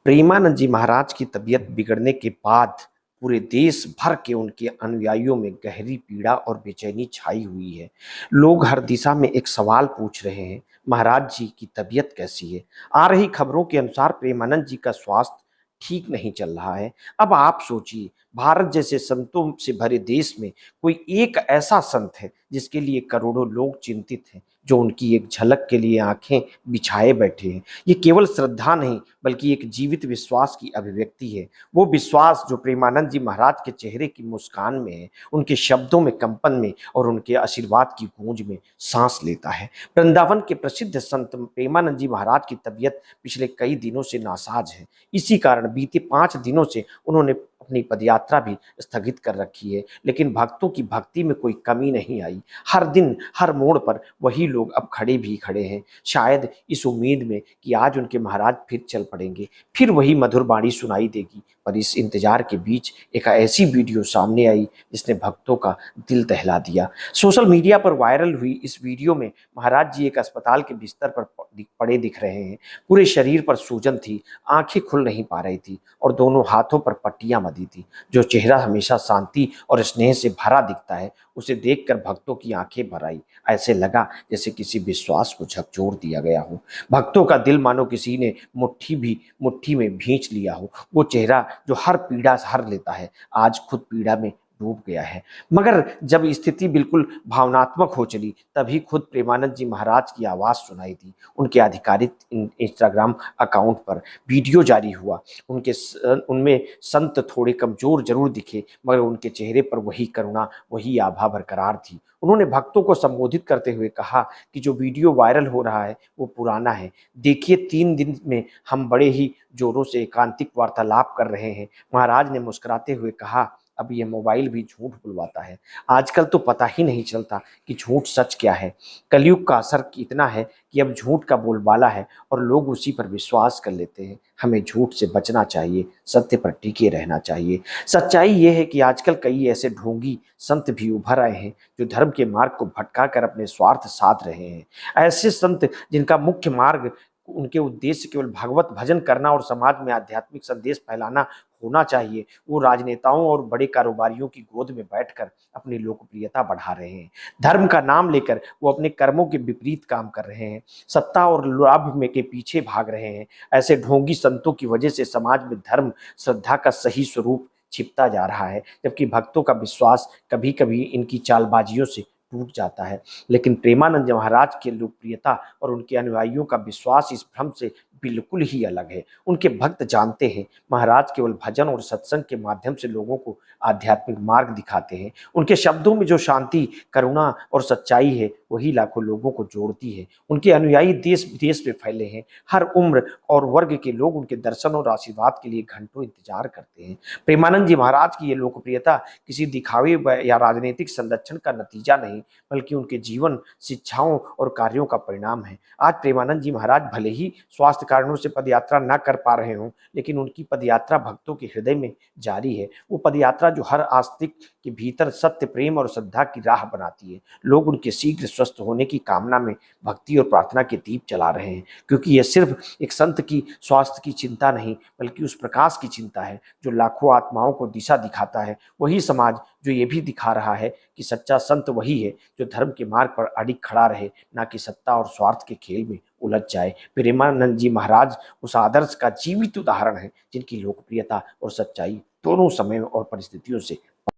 प्रेमानंद जी महाराज की तबीयत बिगड़ने के बाद पूरे देश भर के उनके अनुयायियों में गहरी पीड़ा और बेचैनी छाई हुई है। लोग हर दिशा में एक सवाल पूछ रहे हैं, महाराज जी की तबीयत कैसी है? आ रही खबरों के अनुसार प्रेमानंद जी का स्वास्थ्य ठीक नहीं चल रहा है। अब आप सोचिए, भारत जैसे संतों से भरे देश में कोई एक ऐसा संत है जिसके लिए करोड़ों लोग चिंतित हैं, जो उनकी एक झलक के लिए आंखें बिछाए बैठे हैं। ये केवल श्रद्धा नहीं, बल्कि एक जीवित विश्वास की अभिव्यक्ति है। वो विश्वास जो प्रेमानंद जी महाराज के चेहरे की मुस्कान में है, उनके शब्दों में कंपन में और उनके आशीर्वाद की गूंज में सांस लेता है। वृंदावन के प्रसिद्ध संत प्रेमानंद जी महाराज की तबीयत पिछले कई दिनों से नासाज है। इसी कारण बीते 5 दिनों से उन्होंने अपनी पदयात्रा भी स्थगित कर रखी है। लेकिन भक्तों की भक्ति में कोई कमी नहीं आई। हर दिन हर मोड़ पर वही लोग अब खड़े हैं, शायद इस उम्मीद में कि आज उनके महाराज फिर चल पड़ेंगे, फिर वही मधुर बाणी सुनाई देगी। पर इस इंतजार के बीच एक ऐसी वीडियो सामने आई जिसने भक्तों का दिल दहला दिया। सोशल मीडिया पर वायरल हुई इस वीडियो में महाराज जी एक अस्पताल के बिस्तर पर पड़े दिख रहे हैं। पूरे शरीर पर सूजन थी, आंखें खुल नहीं पा रही थी और दोनों हाथों पर पट्टियां बंधी थी। जो चेहरा हमेशा शांति और स्नेह से भरा दिखता है, उसे देखकर भक्तों की आंखें भर आई। ऐसे लगा जैसे किसी विश्वास को झकझोर दिया गया हो। भक्तों का दिल मानो किसी ने मुट्ठी में भींच लिया हो। वो चेहरा जो हर पीड़ा हर लेता है, आज खुद पीड़ा में डूब गया है। मगर जब स्थिति बिल्कुल भावनात्मक हो चली, तभी खुद प्रेमानंद जी महाराज की आवाज सुनाई दी। उनके आधिकारिक इंस्टाग्राम अकाउंट पर वीडियो जारी हुआ। उनमें संत थोड़े कमजोर जरूर दिखे, मगर उनके चेहरे पर वही करुणा, वही आभा बरकरार थी। उन्होंने भक्तों को संबोधित करते हुए कहा कि जो वीडियो वायरल हो रहा है वो पुराना है। देखिए, 3 दिन में हम बड़े ही जोरों से एकांतिक वार्तालाप कर रहे हैं। महाराज ने मुस्कुराते हुए कहा, अब ये मोबाइल भी झूठ बुलवाता है। आजकल तो पता ही नहीं चलता कि झूठ सच क्या है। कलयुग का असर इतना है कि अब झूठ का बोलबाला है और लोग उसी पर विश्वास कर लेते हैं। हमें झूठ से बचना चाहिए, सत्य पर टिके रहना चाहिए। सच्चाई ये है कि आजकल कई ऐसे ढोंगी संत भी उभर आए हैं जो धर्म के मार्ग को भटका कर अपने स्वार्थ साध रहे हैं। ऐसे संत जिनका मुख्य मार्ग, उनके उद्देश्य केवल भगवत भजन करना और समाज में आध्यात्मिक संदेश फैलाना होना चाहिए, वो राजनेताओं और बड़े कारोबारियों की गोद में बैठकर अपनी लोकप्रियता बढ़ा रहे हैं। धर्म का नाम लेकर वो अपने कर्मों के विपरीत काम कर रहे हैं, सत्ता और लाभ में के पीछे भाग रहे हैं। ऐसे ढोंगी संतों की वजह से समाज में धर्म श्रद्धा का सही स्वरूप छिपता जा रहा है, जबकि भक्तों का विश्वास कभी कभी इनकी चालबाजियों से टूट जाता है। लेकिन प्रेमानंद महाराज की लोकप्रियता और उनके अनुयायियों का विश्वास इस भ्रम से बिल्कुल ही अलग है। उनके भक्त जानते हैं महाराज केवल भजन और सत्संग के माध्यम से लोगों को आध्यात्मिक मार्ग दिखाते हैं। उनके शब्दों में जो शांति, करुणा और सच्चाई है, वही लाखों लोगों को जोड़ती है। उनके अनुयायी देश विदेश में फैले हैं। हर उम्र और वर्ग के लोग उनके दर्शन और आशीर्वाद के लिए घंटों इंतजार करते हैं। प्रेमानंद जी महाराज की ये लोकप्रियता किसी दिखावे या राजनीतिक संरक्षण का नतीजा नहीं, बल्कि उनके जीवन, शिक्षाओं और कार्यों का परिणाम है। आज प्रेमानंद जी महाराज भले ही स्वास्थ्य कारणों से पदयात्रा न कर पा रहे हों, लेकिन उनकी पदयात्रा भक्तों के हृदय में जारी है। वो पदयात्रा जो हर आस्तिक के भीतर सत्य, प्रेम और श्रद्धा की राह बनाती है। लोग उनके शीघ्र स्वस्थ होने की कामना में भक्ति और प्रार्थना के दीप जला रहे हैं, क्योंकि यह सिर्फ एक संत की स्वास्थ्य की चिंता नहीं, बल्कि उस प्रकाश की चिंता है जो लाखों आत्माओं को दिशा दिखाता है। वही समाज जो ये भी दिखा रहा है कि सच्चा संत वही है जो धर्म के मार्ग पर अडिग खड़ा रहे, ना कि सत्ता और स्वार्थ के खेल में उलझ जाए। प्रेमानंद जी महाराज उस आदर्श का जीवित उदाहरण है जिनकी लोकप्रियता और सच्चाई दोनों समय और परिस्थितियों से